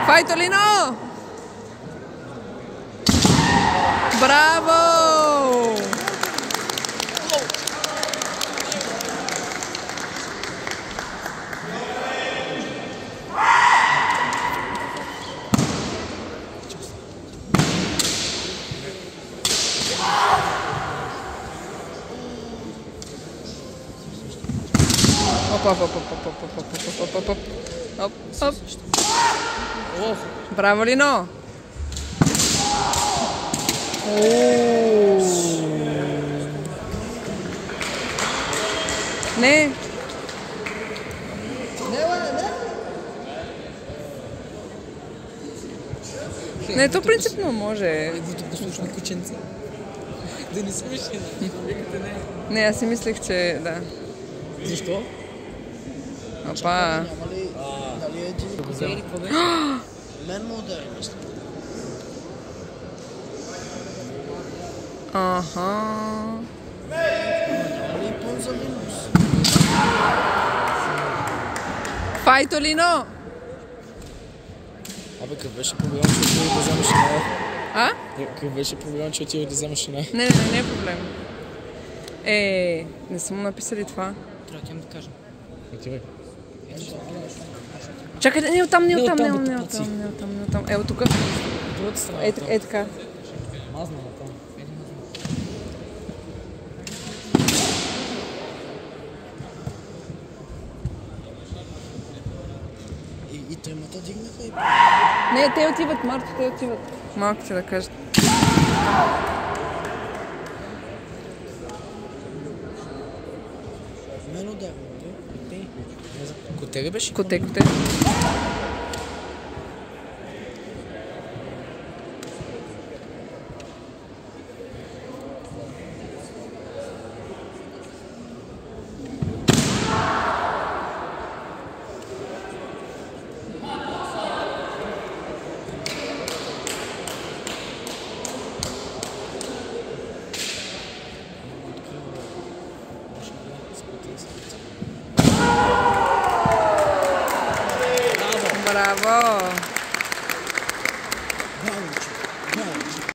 Fai Tolino! Bravo! Op. Bravo Lino! Не! Не, то принципно може. Послушно кученце. Да не смешни. Не, аз си мислех, че да. Защо? Опа. Дали е един? Мен му удари, мисля. Аха. Дали пълн за минус? Фай Толино! Абе, къв беше проблем, че отиде да взема шина? А? Къв беше проблем, че отиде да взема шина? Не е проблем. Не са му написали това. Трябва да да кажем. Отивай. Чакай, не оттам. Не оттам. От тук. Другата страна. Е така. Мазна там. И тримата дигнаха и... Не, те отиват, Марто, те отиват. Малко ти да кажат. Мен удари. Коте ли беше? Коте. Браво!